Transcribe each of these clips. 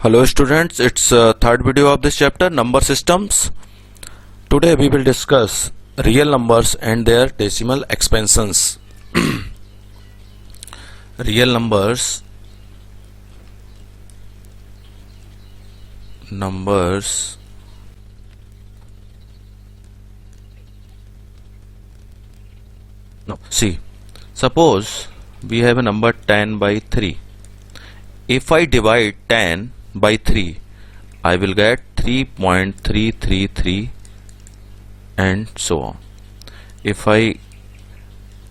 Hello students, it's third video of this chapter, number systems. Today we will discuss real numbers and their decimal expansions. Real numbers see, suppose we have a number 10 by 3. If I divide 10 by 3, I will get 3.333 and so on. If I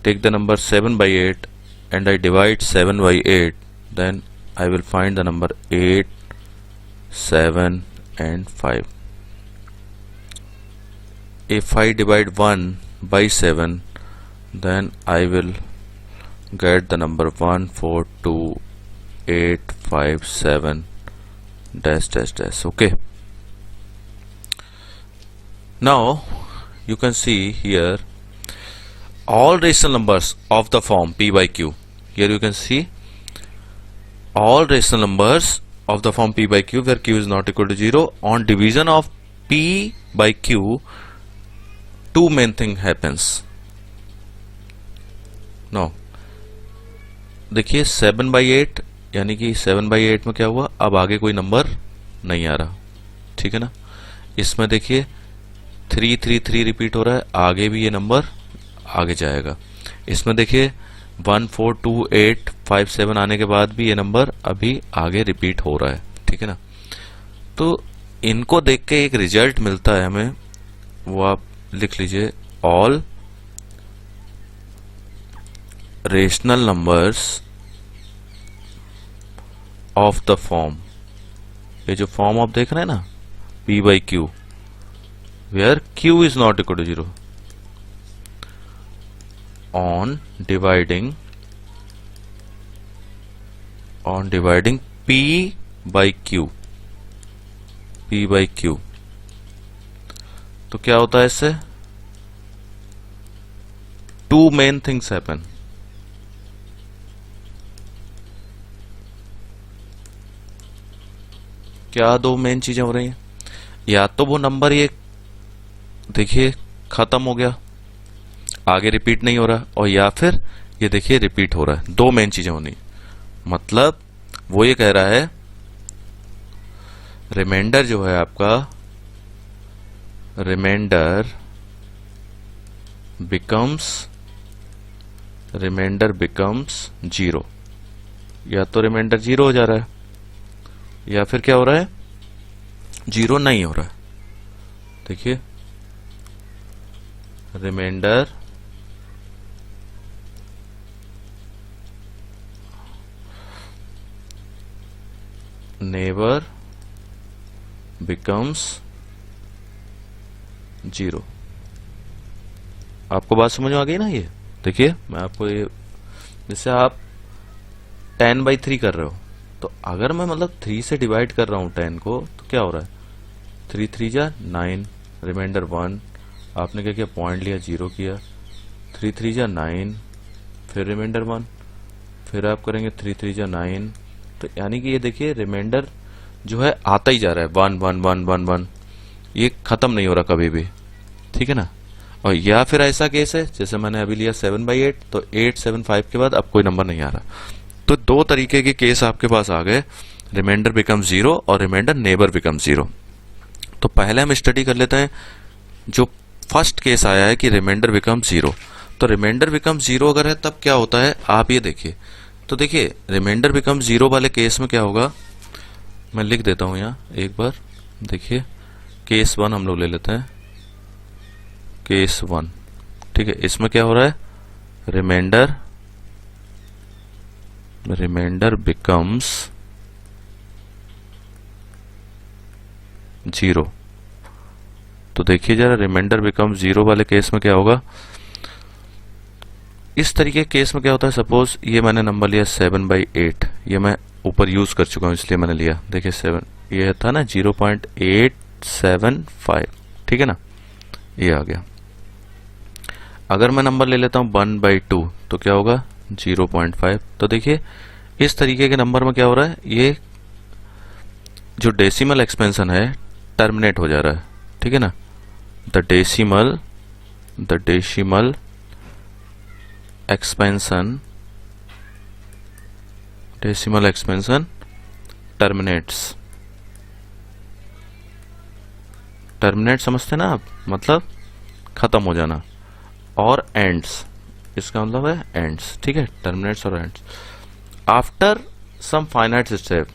take the number 7 by 8 and I divide 7 by 8, then I will find the number 8, 7 and 5. If I divide 1 by 7, then I will get the number 1, 4, 2, 8, 5, 7 dash dash dash. Okay, now you can see here all rational numbers of the form p by q. Here you can see all rational numbers of the form p by q where q is not equal to 0. On division of p by q, two main thing happens. Now देखिए 7 by 8 यानी कि 7 by 8 में क्या हुआ, अब आगे कोई number नहीं आ रहा, ठीक है ना. इसमें देखिए 333 रिपीट हो रहा है, आगे भी ये नंबर आगे जाएगा. इसमें देखिए 1, 4, 2, 8, 5, 7 आने के बाद भी ये नंबर अभी आगे रिपीट हो रहा है, ठीक है ना. तो इनको देख के एक रिजल्ट मिलता है हमें, वो आप लिख लीजिए, all rational numbers of the form. ये जो फॉर्म आप देख रहे हैं ना p by q, where q is not equal to 0, on dividing p by q, तो क्या होता है इससे, टू मेन थिंग्स हैपन. क्या दो मेन चीजें हो रही हैं, या तो वो नंबर ये देखिए खत्म हो गया, आगे रिपीट नहीं हो रहा, और या फिर ये देखिए रिपीट हो रहा है. दो मेन चीजें होनी, मतलब वो ये कह रहा है रिमाइंडर जो है आपका, रिमाइंडर बिकम्स 0. या तो रिमाइंडर 0 हो जा रहा है, या फिर क्या हो रहा है, 0 नहीं हो रहा है. देखिए रिमाइंडर नेवर बिकम्स 0. आपको बात समझ में आ गई ना. ये देखिए मैं आपको ये, जैसे आप 10 by 3 कर रहे हो, तो अगर मैं मतलब 3 से डिवाइड कर रहा हूं 10 को, तो क्या हो रहा है, 3 3 जा 9, रिमाइंडर 1, आपने क्या किया, पॉइंट लिया, 0 किया, 3 3 जा 9, फिर रिमाइंडर 1, फिर आप करेंगे 3 3 जा 9. तो यानी कि ये देखिए रिमाइंडर जो है आता ही जा रहा है, 1 1 1 1 1, ये खत्म नहीं हो रहा कभी भी, ठीक है ना. और या फिर ऐसा केस है जैसे मैंने अभी लिया 7 by 8, तो 8 7 5 के बाद अब कोई नंबर नहीं आ रहा. तो दो तरीके के केस आपके पास आ गए, रिमाइंडर बिकम 0 और रिमाइंडर नेबर बिकम 0. तो पहले हम स्टडी कर लेते हैं जो फर्स्ट केस आया है कि रिमाइंडर बिकम 0. तो रिमाइंडर बिकम 0 अगर है तब क्या होता है, आप ये देखिए. तो देखिए रिमाइंडर बिकम 0 वाले केस में क्या होगा, मैं लिख देता हूं यहां एक बार. देखिए केस 1 हम लोग ले लेते हैं, केस 1, ठीक है. इसमें क्या हो रहा है, रिमाइंडर बिकम्स 0. तो देखिए जरा, रिमाइंडर बिकम 0 वाले केस में क्या होगा, इस तरीके केस में क्या होता है, सपोज ये मैंने नंबर लिया 7 by 8, ये मैं ऊपर यूज कर चुका हूं इसलिए मैंने लिया. देखिए 7, ये था ना 0.875, ठीक है ना, ये आ गया. अगर मैं नंबर ले लेता हूं 1 by 2, तो क्या होगा, 0.5. तो देखिए इस तरीके के नंबर में क्या हो रहा है, ये जो डेसिमल एक्सपेंशन है टर्मिनेट हो जा रहा है, ठीक है ना। The decimal expansion terminates. Terminate समझते ना आप, मतलब खत्म हो जाना, और एंड्स, इसका मतलब है एंड्स, ठीक है। टर्मिनेट्स और ends after some finite step,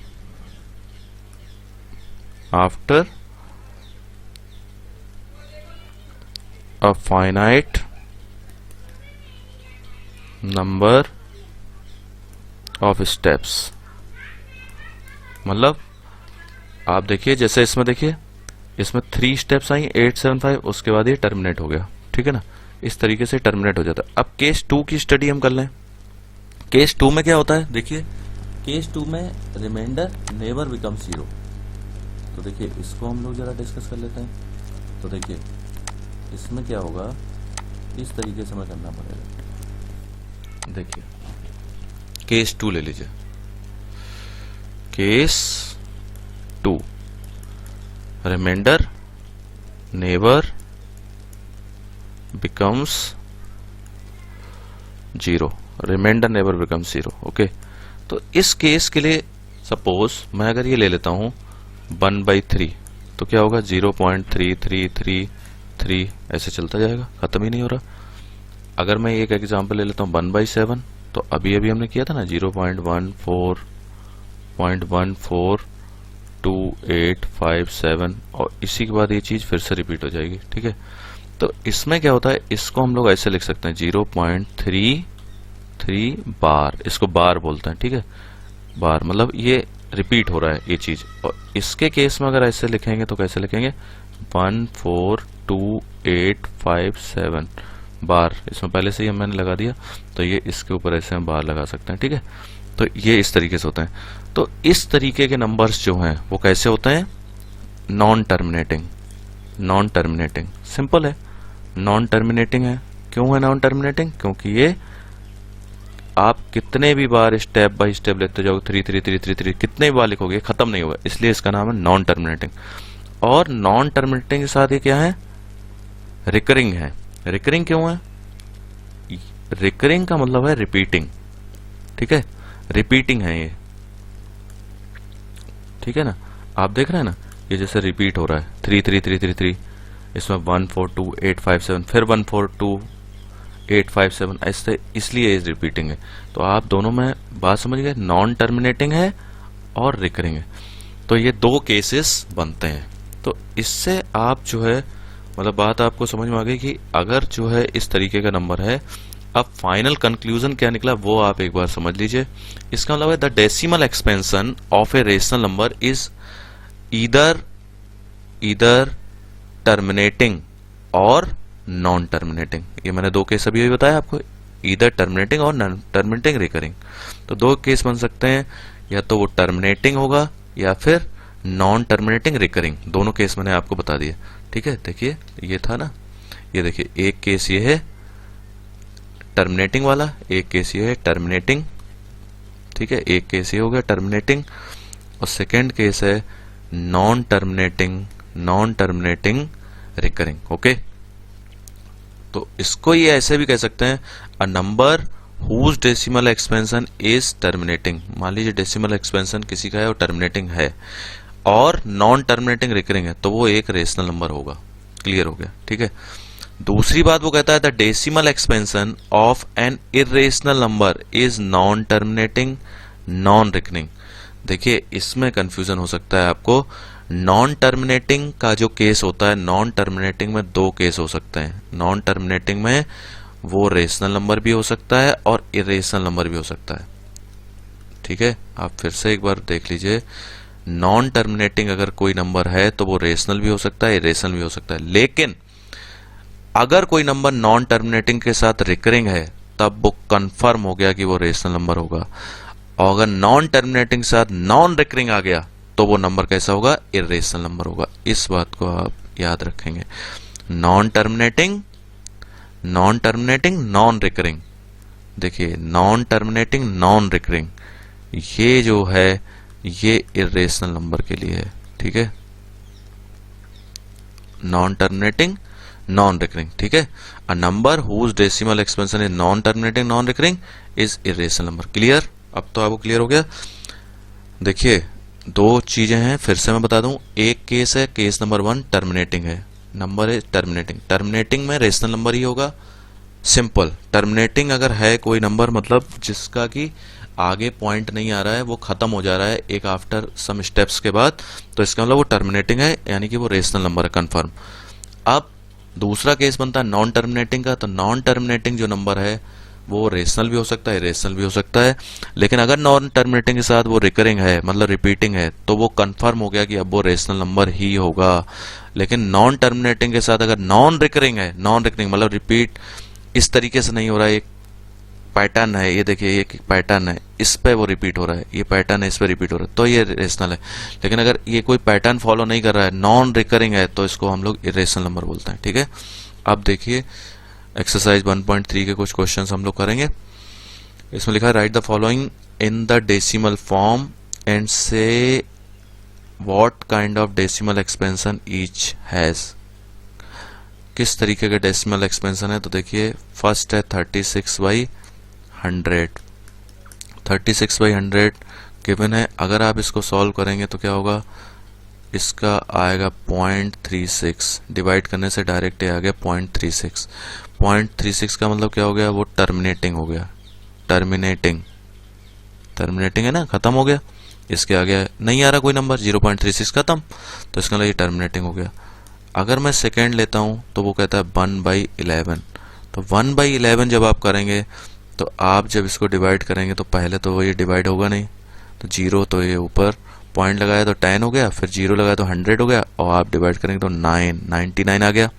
after a finite number of steps. मतलब आप देखिए, जैसे इसमें देखिए, इसमें 3 स्टेप्स आई 8 7 5, उसके बाद ये टर्मिनेट हो गया, ठीक है ना। इस तरीके से टर्मिनेट हो जाता है। अब केस 2 की स्टडी हम कर लें। केस 2 में क्या होता है, देखिए केस 2 में रिमाइंडर नेवर बिकम 0। तो देखिए इसको हम लोग जरा डिस्कस कर लेते हैं। तो देखिए इसमें क्या होगा, इस तरीके से हमें करना पड़ेगा। देखिए केस 2 ले लीजिए, case 2 reminder never becomes 0, reminder never becomes 0, okay. तो इस केस के लिए सपोज मैं अगर ये ले लेता हूं 1/3, तो क्या होगा 0.3333 ऐसे चलता जाएगा, खत्म ही नहीं हो रहा। अगर मैं एक एग्जांपल ले लेता हूं 1/7, तो अभी हमने किया था ना 0.142857, और इसी के बाद ये चीज फिर से रिपीट हो जाएगी, ठीक है। तो इसमें क्या होता है, इसको हम लोग ऐसे लिख सकते हैं 0.33 बार, इसको बार बोलते हैं, ठीक है। बार मतलब ये रिपीट हो रहा है ये चीज। और इसके केस में अगर ऐसे लिखेंगे तो कैसे लिखेंगे, 14285 बार, इसमें पहले से ही मैंने लगा दिया, तो ये इसके ऊपर ऐसे हम बार लगा सकते हैं, ठीक है। तो ये इस तरीके से होता है। तो इस तरीके के नंबर्स जो हैं वो कैसे होते हैं, non terminating. Non terminating simple है, नॉन टर्मिनेटिंग है। क्यों है नॉन टर्मिनेटिंग, क्योंकि ये आप कितने भी बार स्टेप बाय स्टेप लेते जाओगे, 3 कितने भी बार लिखोगे खत्म नहीं होगा, इसलिए इसका नाम है नॉन टर्मिनेटिंग। और नॉन टर्मिनेटिंग के साथ ये क्या है, रिकरिंग है। रिकरिंग क्यों है, रिकरिंग का मतलब है रिपीटिंग, ठीक है, रिपीटिंग है ये, ठीक है ना। आप देख रहे हैं ना, ये जैसे रिपीट हो रहा है 3 इसमें 14285 फिर 14285 ऐसे, इसलिए ये रिपीटिंग है। तो आप दोनों में बात समझ गए, नॉन टर्मिनेटिंग है और रिकरिंग है। तो ये 2 केसेस बनते हैं। तो इससे आप जो है, मतलब बात आपको समझ में आ गई कि अगर जो है इस तरीके का नंबर है, अब फाइनल कंक्लूजन क्या निकला वो आप एक बार समझ लीजिए। इसका मतलब है the decimal expansion of a rational number is either terminating और नॉन टर्मिनेटिंग। ये मैंने 2 केस अभी बताया आपको, ईदर टर्मिनेटिंग और नॉन टर्मिनेटिंग रिकरिंग। तो 2 केस बन सकते हैं, या तो वो टर्मिनेटिंग होगा या फिर नॉन टर्मिनेटिंग रिकरिंग, दोनों केस मैंने आपको बता दिए, ठीक है। देखिए ये था ना, ये देखिए एक केस ये है टर्मिनेटिंग वाला, एक केस ये है टर्मिनेटिंग, ठीक है, एक केस ये हो गया टर्मिनेटिंग, और सेकेंड केस है नॉन टर्मिनेटिंग रिकरिंग, ओके। तो इसको ये ऐसे भी कह सकते हैं, a number whose decimal expansion is terminating. मान लीजिए डेसिमल एक्सपेंशन किसी का है और टर्मिनेटिंग है, और नॉन टर्मिनेटिंग रिकरिंग है, तो वो एक रेशनल नंबर होगा। क्लियर हो गया, ठीक है। दूसरी बात वो कहता है the decimal expansion of an irrational number is non terminating non recurring. देखिए इसमें कंफ्यूजन हो सकता है आपको। नॉन टर्मिनेटिंग का जो केस होता है, नॉन टर्मिनेटिंग में 2 केस हो सकते हैं। नॉन टर्मिनेटिंग में वो रेशनल नंबर भी हो सकता है और इरेशनल नंबर भी हो सकता है, ठीक है। आप फिर से एक बार देख लीजिए, नॉन टर्मिनेटिंग अगर कोई नंबर है तो वो रेशनल भी हो सकता है, इरेशनल भी हो सकता है। लेकिन अगर कोई नंबर नॉन टर्मिनेटिंग के साथ रिकरिंग है, तब वो कंफर्म हो गया कि वो रेशनल नंबर होगा। और अगर नॉन टर्मिनेटिंग के साथ नॉन रिकरिंग आ गया, तो वो नंबर कैसा होगा, इरेशनल नंबर होगा। इस बात को आप याद रखेंगे। नॉन टर्मिनेटिंग नॉन रिकरिंग, देखिए नॉन टर्मिनेटिंग नॉन रिकरिंग, ये जो है ये इरेशनल नंबर के लिए है, ठीक है, नॉन टर्मिनेटिंग नॉन रिकरिंग, ठीक है। A number whose decimal expansion is non terminating non recurring is irrational number. Clear? अब तो आपको क्लियर हो गया। देखिए दो चीजें हैं, फिर से मैं बता दूं। एक केस है, केस नंबर 1 टर्मिनेटिंग है, नंबर है टर्मिनेटिंग। टर्मिनेटिंग में रेशनल नंबर ही होगा, सिंपल। टर्मिनेटिंग अगर है कोई नंबर, मतलब जिसका कि आगे पॉइंट नहीं आ रहा है, वो खत्म हो जा रहा है एक आफ्टर सम स्टेप्स के बाद, तो इसका मतलब वो टर्मिनेटिंग है, यानी कि वो रेशनल नंबर है, कंफर्म। अब दूसरा केस बनता है नॉन टर्मिनेटिंग का। तो नॉन टर्मिनेटिंग जो नंबर है वो रेशनल भी हो सकता है, इरेशनल भी हो सकता है, लेकिन अगर नॉन टर्मिनेटिंग के साथ वो रिकरिंग है, मतलब रिपीटिंग है, तो वो कंफर्म हो गया कि अब वो रेशनल नंबर ही होगा। लेकिन नॉन टर्मिनेटिंग के साथ अगर नॉन रिकरिंग है, नॉन रिकरिंग मतलब रिपीट इस तरीके से नहीं हो रहा है, एक पैटर्न है, ये देखिए ये पैटर्न है, इस पे वो रिपीट हो रहा है, ये पैटर्न है, इस पे रिपीट हो रहा है, तो ये रेशनल है। लेकिन अगर ये कोई पैटर्न फॉलो नहीं कर रहा है, नॉन रिकरिंग है, तो इसको हम लोग इरेशनल नंबर बोलते हैं, ठीक है। अब देखिए एक्सरसाइज 1.3 के कुछ क्वेश्चंस हम लोग करेंगे। इसमें लिखा है write the following in the decimal form and say what kind of decimal expansion each has. किस तरीके का डेसिमल एक्सपेंशन है? तो देखिए फर्स्ट है 36/100। 36/100 गिवन है। अगर आप इसको सॉल्व करेंगे तो क्या होगा, इसका आएगा 0.36, डिवाइड करने से डायरेक्ट आ गया 0.36। 0.36 का मतलब क्या हो गया, वो टर्मिनेटिंग हो गया, टर्मिनेटिंग है ना, खत्म हो गया। इसके आगे नहीं आ रहा कोई नंबर, 0.36 खत्म, तो इसका मतलब ये टर्मिनेटिंग हो गया। अगर मैं सेकेंड लेता हूं तो वो कहता है 1/11। तो 1/11 जब आप करेंगे तो आप जब इसको डिवाइड करेंगे तो पहले तो ये डिवाइड होगा नहीं, तो 0, तो ये ऊपर पॉइंट लगाया तो 10 हो गया, फिर 0 लगाया तो 100 हो गया, और आप डिवाइड करेंगे तो 99 आ गया।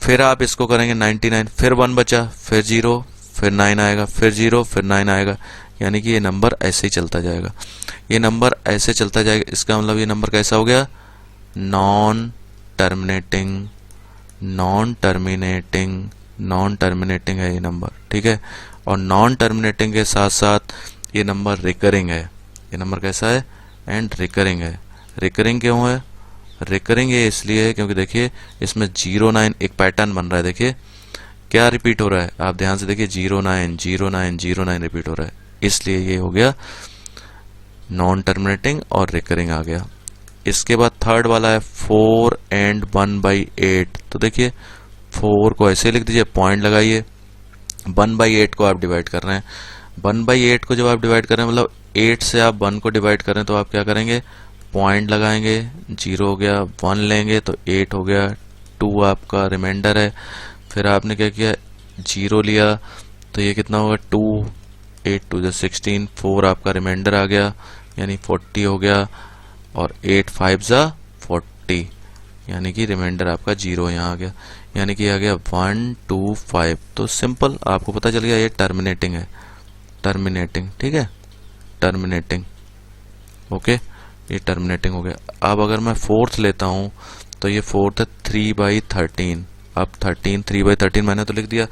फिर आप इसको करेंगे 99, फिर 1 बचा, फिर 0, फिर 9 आएगा, फिर 0, फिर 9 आएगा, यानी कि ये नंबर ऐसे ही चलता जाएगा, ये नंबर ऐसे चलता जाएगा। इसका मतलब ये नंबर कैसा हो गया, नॉन टर्मिनेटिंग है ये नंबर, ठीक है। और नॉन टर्मिनेटिंग के साथ साथ ये नंबर रिकरिंग है, ये नंबर कैसा है, एंड रिकरिंग है। रिकरिंग क्यों है, रिकरिंग ये इसलिए है क्योंकि देखिए इसमें 09 एक पैटर्न बन रहा है, देखिए क्या रिपीट हो रहा है, आप ध्यान से देखिए 09 रिपीट हो रहा है, इसलिए ये हो गया नॉन टर्मिनेटिंग और रिकरिंग आ गया। इसके बाद थर्ड वाला है 4 and 1/8। तो देखिए 4 को ऐसे लिख दीजिए, पॉइंट लगाइए, 1/8 को आप डिवाइड कर रहे हैं। 1/8 को जब आप डिवाइड कर रहे हैं, मतलब 8 से आप 1 को डिवाइड कर रहे हैं, तो आप क्या करेंगे, पॉइंट लगाएंगे, 0 हो गया, 1 लेंगे तो 8 हो गया, 2 आपका रिमाइंडर है। फिर आपने क्या किया, 0 लिया तो ये कितना होगा, 2, 8 2 16, 4 आपका रिमाइंडर आ गया, यानी 40 हो गया, और 8 5 40, यानी कि रिमाइंडर आपका 0 यहाँ आ गया, यानी कि आ गया 1 2 5। तो सिंपल आपको पता चल गया ये टर्मिनेटिंग है, टर्मिनेटिंग, ठीक है, टर्मिनेटिंग, ओके, ये टर्मिनेटिंग हो गया। अब अगर मैं फोर्थ लेता हूं तो ये फोर्थ है 3/13। अब 3/13 मैंने तो लिख दिया,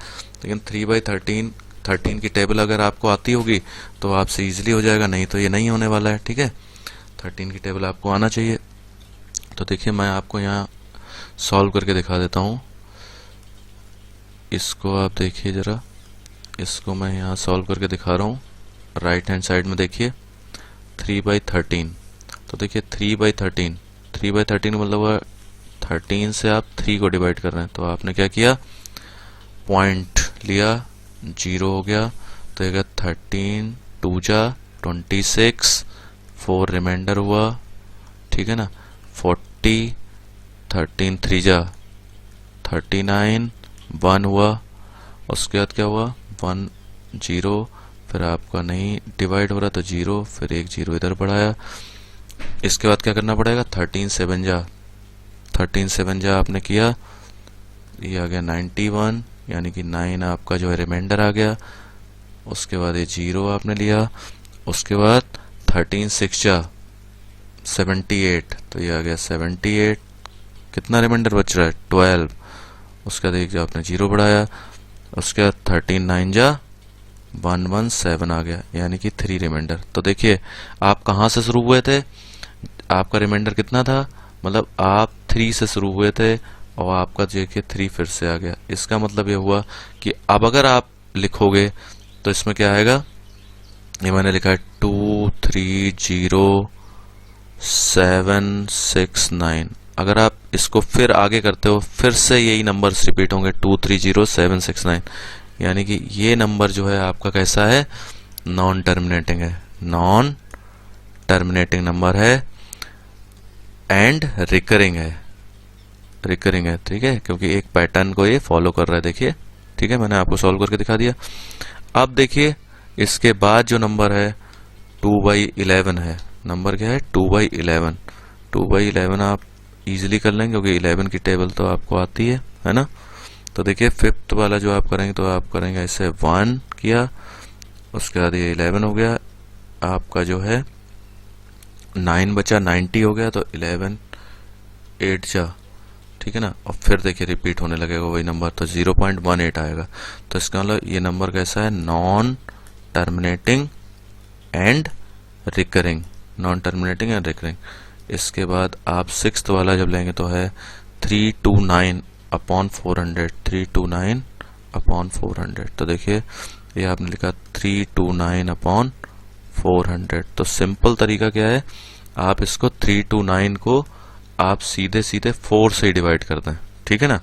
लेकिन 3/13 की टेबल अगर आपको आती होगी तो आपसे इजीली हो जाएगा, नहीं तो ये नहीं होने वाला है, ठीक है। 13 की टेबल आपको आना चाहिए। तो देखिए मैं आपको यहाँ सॉल्व करके दिखा देता हूँ, इसको आप देखिए जरा, इसको मैं यहाँ सॉल्व करके दिखा रहा हूँ। राइट हैंड साइड में देखिए 3/13। तो देखिए 3/13 मतलब 13 से आप 3 को डिवाइड कर रहे हैं, तो आपने क्या किया, पॉइंट लिया, 0 हो गया, तो ये 13 2 26, 4 रिमाइंडर हुआ, ठीक है ना, 40, 13 3 39, 1 हुआ, उसके बाद क्या हुआ, 1 0, फिर आपका नहीं डिवाइड हो रहा तो 0, फिर एक 0 इधर बढ़ाया। इसके बाद क्या करना पड़ेगा, 13 7 आपने किया, ये आ गया 91, यानी कि 9 आपका जो है रिमाइंडर आ गया। उसके बाद ये 0 आपने लिया, उसके बाद 13 6 78, तो ये आ गया 78, कितना रिमाइंडर बच रहा है, 12। उसके बाद एक जो आपने 0 बढ़ाया, उसके बाद 13 9 117 आ गया, यानी कि 3 रिमाइंडर। तो देखिए आप कहाँ से शुरू हुए थे, आपका रिमाइंडर कितना था, मतलब आप 3 से शुरू हुए थे और आपका देखिए 3 फिर से आ गया। इसका मतलब ये हुआ कि अब अगर आप लिखोगे तो इसमें क्या आएगा, ये मैंने लिखा है 230769। अगर आप इसको फिर आगे करते हो फिर से यही नंबर्स रिपीट होंगे 230769, यानी कि ये नंबर जो है आपका कैसा है, नॉन टर्मिनेटिंग है, नॉन टर्मिनेटिंग नंबर है एंड रिकरिंग है, रिकरिंग है, ठीक है, क्योंकि एक पैटर्न को ये फॉलो कर रहा है। देखिए ठीक है, मैंने आपको सॉल्व करके दिखा दिया। अब देखिए इसके बाद जो नंबर है 2/11 है। नंबर क्या है, 2/11। 2/11 आप इजीली कर लेंगे क्योंकि 11 की टेबल तो आपको आती है ना। तो देखिए फिफ्थ वाला जो आप करेंगे तो आप करेंगे ऐसे 1 किया, उसके बाद ये 11 हो गया, आपका जो है 9 बचा, 90 हो गया, तो 11 8 जा, ठीक है ना। और फिर देखिए रिपीट होने लगेगा वही नंबर, तो 0.18 आएगा। तो इसका मतलब ये नंबर कैसा है, non terminating and recurring, non terminating and recurring. इसके बाद आप सिक्स्थ वाला जब लेंगे तो है 329/400, 329/400। तो देखिए ये आपने लिखा 329/400। तो सिंपल तरीका क्या है, आप इसको 329 को आप सीधे सीधे 4 से डिवाइड कर दें, ठीक है ना,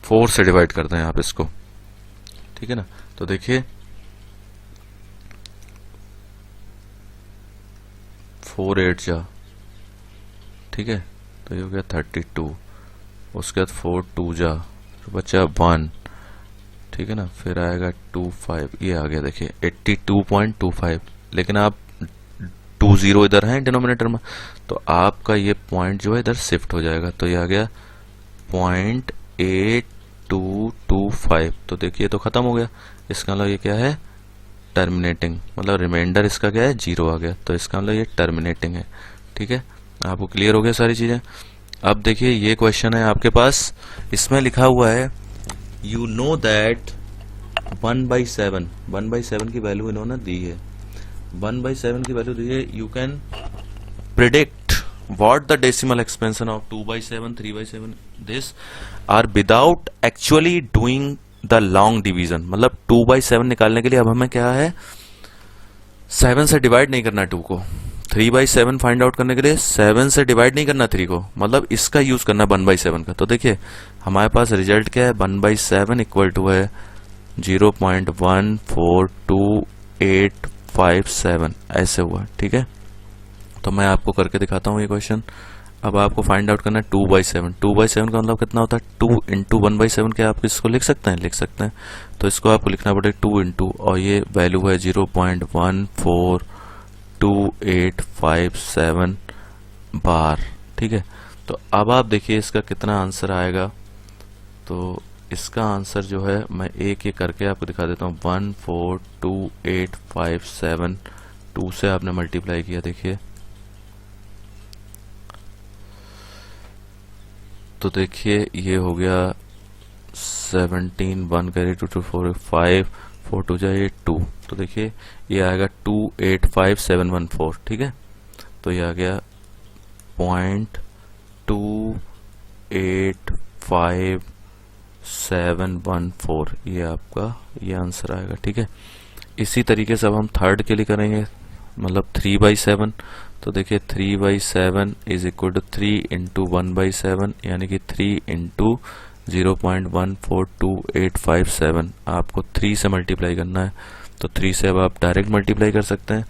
4 से डिवाइड कर दें आप इसको, ठीक है ना। तो देखिए 4 8 जा, ठीक है, तो ये हो गया 32। उसके बाद 4 2 जा, फिर बचा 1, ठीक है ना, फिर आएगा 25, ये आ गया देखिए 82.25। लेकिन आप 20 इधर है डिनोमिनेटर में, तो आपका ये पॉइंट जो है इधर शिफ्ट हो जाएगा, तो ये आ गया 0.8225। तो देखिए तो खत्म हो गया। इसका मतलब ये क्या है, टर्मिनेटिंग, मतलब रिमाइंडर इसका क्या है, 0 आ गया, तो इसका मतलब ये टर्मिनेटिंग है, ठीक है। आपको क्लियर हो गया सारी चीजें। अब देखिए ये क्वेश्चन है आपके पास, इसमें लिखा हुआ है यू नो दैट 1/7 की वैल्यू इन्होंने दी है, 1/7 की वैल्यू दी है, you can predict what the decimal expansion of 2/7 3/7 this are without actually doing the long division। मतलब 2/7 निकालने के लिए अब हमें क्या है, 7 से डिवाइड नहीं करना 2 को, 3/7 फाइंड आउट करने के लिए 7 से डिवाइड नहीं करना 3 को, मतलब इसका यूज करना 1/7 का। तो देखिए हमारे पास रिजल्ट क्या है, 1/7 इक्वल टू है 0.142857 ऐसे हुआ, ठीक है। तो मैं आपको करके दिखाता हूँ ये क्वेश्चन। अब आपको फाइंड आउट करना है 2/7। 2/7 का मतलब कितना होता है, 2 इंटू 1/7 के आप इसको लिख सकते हैं, लिख सकते हैं। तो इसको आपको लिखना पड़ेगा 2 इंटू, और ये वैल्यू है 0.142857 बार, ठीक है। तो अब आप देखिए इसका कितना आंसर आएगा। तो इसका आंसर जो है मैं एक एक करके आपको दिखा देता हूँ। 1428572 2 से आपने मल्टीप्लाई किया, देखिए तो देखिए ये हो गया 17, 1 कैरी 2 2 4 5 4 2 जाए 2, तो देखिए ये आएगा 285714, ठीक है। तो ये आ गया 0.285714, ये आपका ये आंसर आएगा, ठीक है। इसी तरीके से अब हम थर्ड के लिए करेंगे, मतलब 3/7। तो देखिए 3/7 इज इक्वल टू 3 इंटू 1/7, यानी कि 3 इंटू 0.142857 आपको 3 से मल्टीप्लाई करना है। तो 3 से अब आप डायरेक्ट मल्टीप्लाई कर सकते हैं,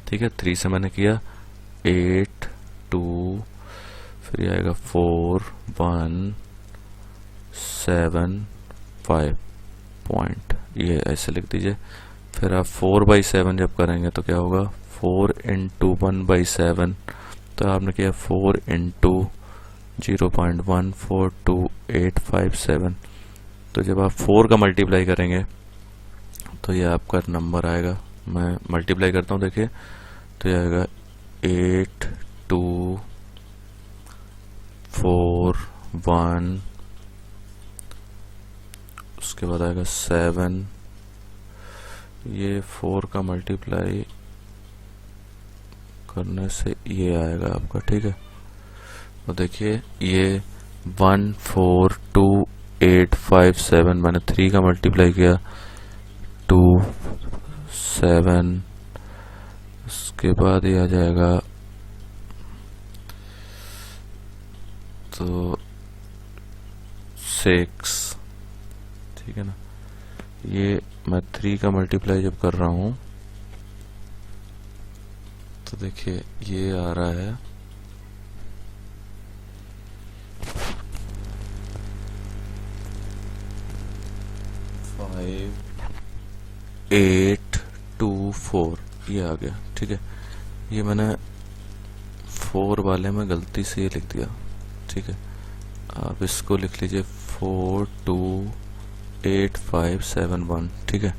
ठीक है। 3 से मैंने किया 8 2, फिर आएगा 4 1 7 5 पॉइंट, ये ऐसे लिख दीजिए। फिर आप 4/7 जब करेंगे तो क्या होगा, 4 इंटू 1/7, तो आपने किया 4 इंटू 0.142857। तो जब आप 4 का मल्टीप्लाई करेंगे तो ये आपका नंबर आएगा, मैं मल्टीप्लाई करता हूँ, देखिए तो ये आएगा 8 2 4 1, उसके बाद आएगा 7, ये 4 का मल्टीप्लाई करने से ये आएगा आपका, ठीक है। तो देखिए ये 1 4 2 8 5 7, मैंने 3 का मल्टीप्लाई किया 2 7, उसके बाद ये आ जाएगा तो 6, ठीक है ना। ये मैं 3 का मल्टीप्लाई जब कर रहा हूं तो देखिए ये आ रहा है 5 8 2 4, ये आ गया, ठीक है। ये मैंने 4 वाले में गलती से ये लिख दिया, ठीक है। आप इसको लिख लीजिए 4 2 8 5 7 1, ठीक है।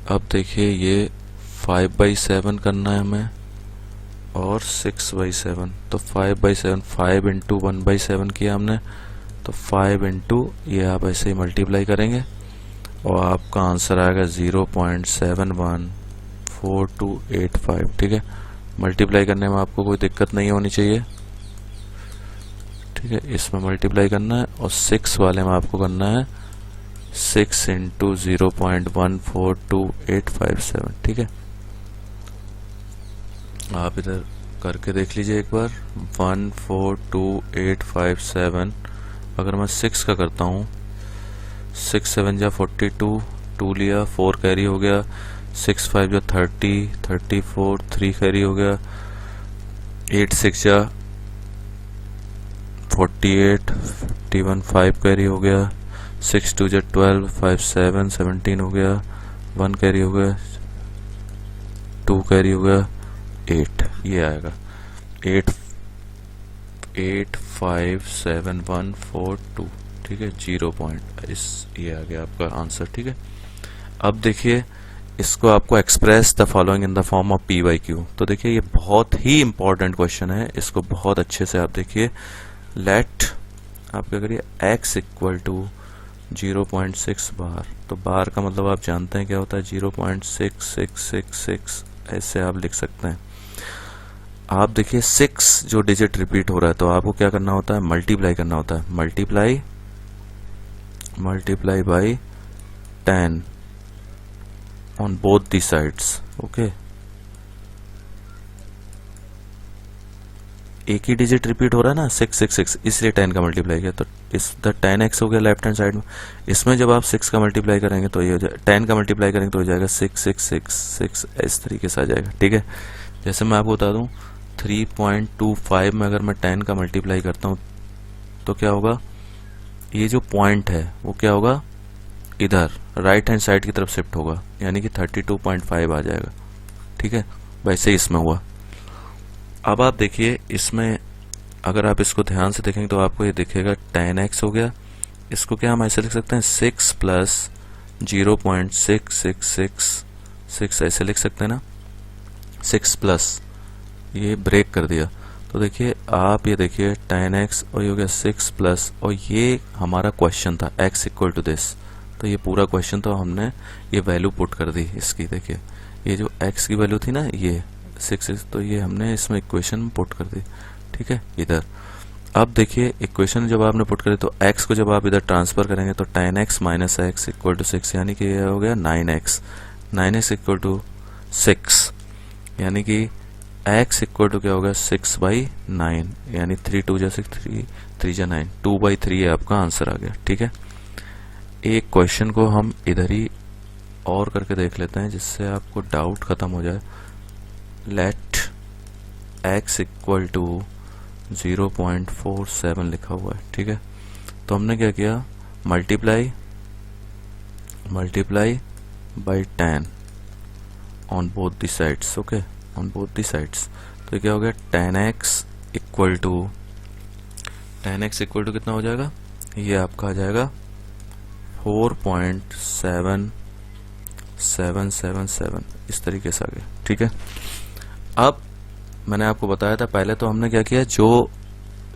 अब देखिए ये 5/7 करना है हमें और 6/7, तो 5/7 5 इंटू 1/7 किया हमने, तो 5 इंटू ये आप ऐसे ही मल्टीप्लाई करेंगे और आपका आंसर आएगा 0.714285, ठीक है। मल्टीप्लाई करने में आपको कोई दिक्कत नहीं होनी चाहिए, ठीक है। इसमें मल्टीप्लाई करना है और 6 वाले में आपको करना है 6 इंटू 0.142857, ठीक है। आप इधर करके देख लीजिए एक बार। 142857 अगर मैं 6 का करता हूँ, 6 7 जा 42, 2 लिया 4 कैरी हो गया, 6 5 जा 30, 34 3 कैरी हो गया, 8 6 जा 48, 51 5 कैरी हो गया, 6 2 जा 12, 5 7 17 हो गया, 1 कैरी हो गया, 2 कैरी हो गया, 8, ये आएगा 8857142, ठीक है। 0 पॉइंट ये आ गया आपका आंसर, ठीक है। अब देखिए इसको आपको express the following in the form of P by Q. तो देखिए ये बहुत ही इंपॉर्टेंट क्वेश्चन है, इसको बहुत अच्छे से आप देखिए। लेट आप क्या करिए x इक्वल टू 0.6 बार, तो बार का मतलब आप जानते हैं क्या होता है, 0.6666, ऐसे आप लिख सकते हैं। आप देखिए 6 जो डिजिट रिपीट हो रहा है, तो आपको क्या करना होता है, मल्टीप्लाई करना होता है, multiply by 10 on both the sides, okay. एक ही डिजिट रिपीट हो रहा है ना 666, इसलिए 10 का मल्टीप्लाई किया, तो इस 10x हो गया लेफ्ट हैंड साइड में। इसमें जब आप 6 का मल्टीप्लाई करेंगे तो ये हो जाएगा, 10 का मल्टीप्लाई करेंगे तो हो जाएगा 6666, इस तरीके से आ जाएगा, ठीक है। जैसे मैं आपको बता दूं 3.25 में अगर मैं 10 का मल्टीप्लाई करता हूं तो क्या होगा, ये जो पॉइंट है वो क्या होगा, इधर राइट हैंड साइड की तरफ शिफ्ट होगा, यानी कि 32.5 आ जाएगा, ठीक है। वैसे ही इसमें हुआ। अब आप देखिए इसमें अगर आप इसको ध्यान से देखेंगे तो आपको ये दिखेगा 10x हो गया, इसको क्या हम ऐसे लिख सकते हैं 6 प्लस 0.6666, ऐसे लिख सकते हैं ना, 6 प्लस ये ब्रेक कर दिया, तो देखिए आप ये देखिए 10x और ये हो गया 6 प्लस, और ये हमारा क्वेश्चन था x इक्वल टू दिस, तो ये पूरा क्वेश्चन तो हमने ये वैल्यू पुट कर दी इसकी। देखिए ये जो x की वैल्यू थी ना ये 6, तो ये हमने इसमें इक्वेशन में पुट कर दी, ठीक है इधर। अब देखिए इक्वेशन जब आपने पुट करी तो x को जब आप इधर ट्रांसफर करेंगे तो 10x minus x equal to 6, यानी कि ये हो गया 9x इक्वल टू 6, यानी कि x इक्वल टू क्या होगा 6/9, यानी 3 2 जा 6, 3 जा 9, 2/3 आपका आंसर आ गया, ठीक है। एक क्वेश्चन को हम इधर ही और करके देख लेते हैं जिससे आपको डाउट खत्म हो जाए। लेट x इक्वल टू 0.47 लिखा हुआ है, ठीक है। तो हमने क्या किया, multiply by 10 on both the sides, okay, on both the sides. तो क्या हो गया 10x इक्वल टू कितना हो जाएगा, ये आपका आ जाएगा 4.7777, इस तरीके से आ गया, ठीक है। अब मैंने आपको बताया था पहले, तो हमने क्या किया, जो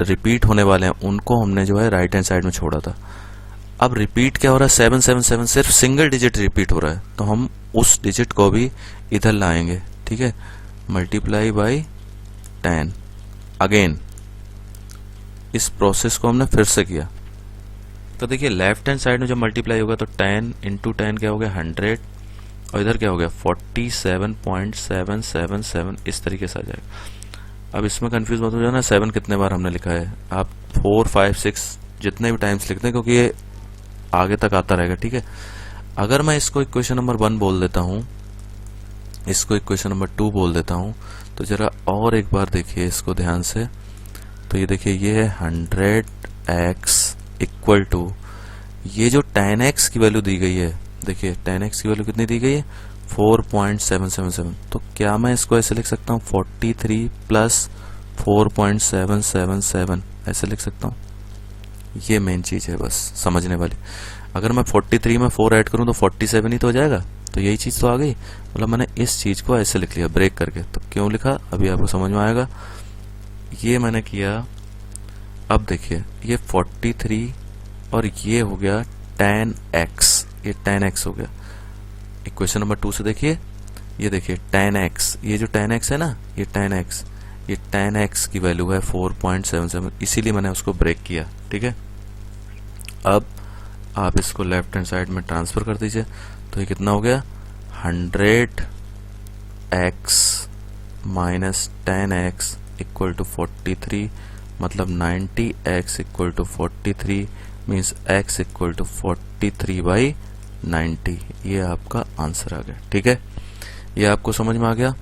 रिपीट होने वाले हैं उनको हमने जो है राइट हैंड साइड में छोड़ा था। अब रिपीट क्या हो रहा है, 777 सिर्फ सिंगल डिजिट रिपीट हो रहा है, तो हम उस डिजिट को भी इधर लाएंगे, ठीक है, मल्टीप्लाई बाई 10। अगेन इस प्रोसेस को हमने फिर से किया, तो देखिए लेफ्ट हैंड साइड में जब मल्टीप्लाई होगा तो 10 इंटू 10 क्या हो गया 100, और इधर क्या हो गया 47.777, इस तरीके से आ जाएगा। अब इसमें कंफ्यूज मत हो जाना 7 कितने बार हमने लिखा है, आप 4, 5, 6 जितने भी टाइम्स लिखते हैं, क्योंकि ये आगे तक आता रहेगा, ठीक है। अगर मैं इसको इक्वेशन नंबर 1 बोल देता हूं, इसको इक्वेशन नंबर 2 बोल देता हूं, तो जरा और एक बार देखिए इसको ध्यान से, तो ये देखिए ये है 100x इक्वल टू, ये जो 10x की वैल्यू दी गई है, देखिए 10x की वैल्यू कितनी दी गई है 4.777, तो क्या मैं इसको ऐसे लिख सकता हूँ 43 प्लस 4.777 ऐसे लिख सकता हूँ। ये मेन चीज है बस समझने वाली। अगर मैं 43 में 4 ऐड करूं तो 47 ही तो हो जाएगा, तो यही चीज तो आ गई, मतलब मैंने इस चीज को ऐसे लिख लिया ब्रेक करके। तो क्यों लिखा अभी आपको समझ में आएगा, ये मैंने किया। अब देखिए ये 43 और ये हो गया 10x, ये 10x हो गया। इक्वेशन नंबर 2 से देखिए, ये देखिए 10x, ये जो 10x है ना, ये 10x, ये 10x की वैल्यू है 4.77, इसीलिए मैंने उसको ब्रेक किया, ठीक है। अब आप इसको लेफ्ट हैंड साइड में ट्रांसफर कर दीजिए, तो ये कितना हो गया 100x minus 10x equal to 43, मतलब 90x equal to 43 means x equal to 43/90। ये आपका आंसर आ गया, ठीक है। ये आपको समझ में आ गया,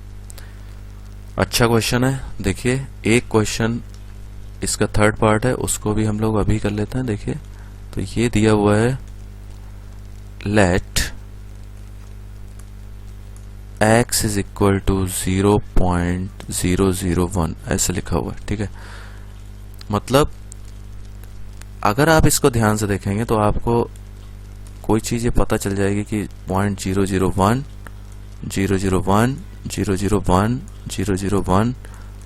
अच्छा क्वेश्चन है। देखिए एक क्वेश्चन इसका थर्ड पार्ट है, उसको भी हम लोग अभी कर लेते हैं। देखिए तो ये दिया हुआ है let x is equal to 0.001 ऐसे लिखा हुआ है, ठीक है। मतलब अगर आप इसको ध्यान से देखेंगे तो आपको कोई चीज ये पता चल जाएगी कि 0.001 001 001 001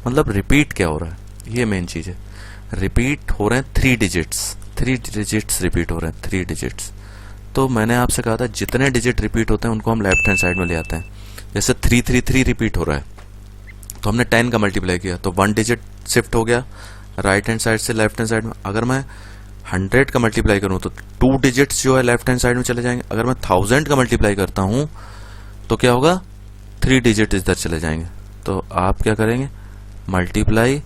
मतलब रिपीट क्या हो रहा है, ये मेन चीज है। रिपीट हो रहे हैं 3 डिजिट्स रिपीट हो रहे हैं 3 डिजिट्स। तो मैंने आपसे कहा था जितने डिजिट रिपीट होते हैं उनको हम लेफ्ट हैंड साइड में ले आते हैं। जैसे 333 रिपीट हो रहा है तो हमने 10 का मल्टीप्लाई किया तो 1 डिजिट शिफ्ट हो गया राइट हैंड साइड से लेफ्ट हैंड साइड में। अगर मैं 100 का मल्टीप्लाई करूं तो 2 डिजिट्स जो है लेफ्ट हैंड साइड में चले जाएंगे। अगर मैं 1000 का मल्टीप्लाई करता हूं तो क्या होगा 3 डिजिट इधर चले जाएंगे। तो आप क्या करेंगे मल्टीप्लाई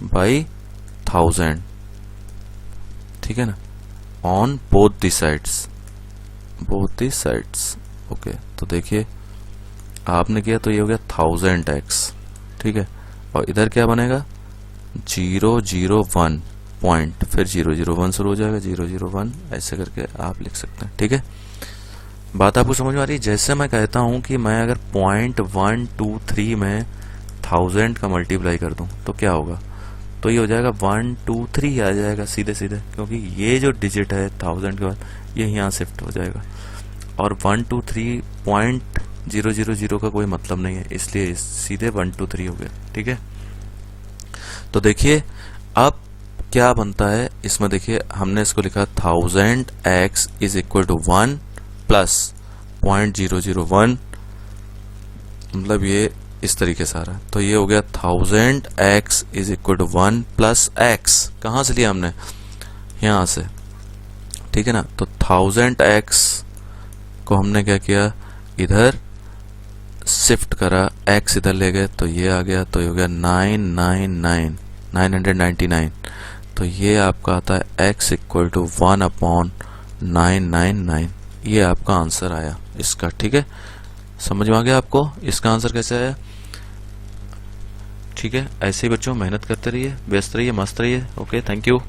बाई 1000, ठीक है ना, on both the sides okay. तो देखिए आपने किया तो ये हो गया 1000x, ठीक है। और इधर क्या बनेगा 001 पॉइंट, फिर 001 शुरू हो जाएगा 001 ऐसे करके आप लिख सकते हैं, ठीक है। बात आपको समझ में आ रही है। जैसे मैं कहता हूं कि मैं अगर 0.123 में 1000 का मल्टीप्लाई कर दूं तो क्या होगा, तो ये हो जाएगा 123 आ जाएगा सीधे सीधे, क्योंकि ये जो डिजिट है 1000 के बाद ये यहाँ शिफ्ट हो जाएगा। और 123.000 का कोई मतलब नहीं है, इसलिए सीधे 123 हो गया, ठीक है। तो देखिए अब क्या बनता है इसमें, देखिए हमने इसको लिखा 1000x is equal to 1 plus 0.001, मतलब ये इस तरीके से आ रहा है। तो ये हो गया 1000x is equal to 1 plus x, कहां से लिया हमने यहां से, ठीक है ना। तो 1000x को हमने क्या किया इधर शिफ्ट करा, x इधर ले गए तो ये आ गया, तो ये हो गया 999। तो ये आपका आता है x इक्वल टू 1/999। ये आपका आंसर आया इसका, ठीक है। समझ में आ गया आपको इसका आंसर कैसे आया, ठीक है। ऐसे ही बच्चों मेहनत करते रहिए, व्यस्त रहिए, मस्त रहिए। Okay, thank you.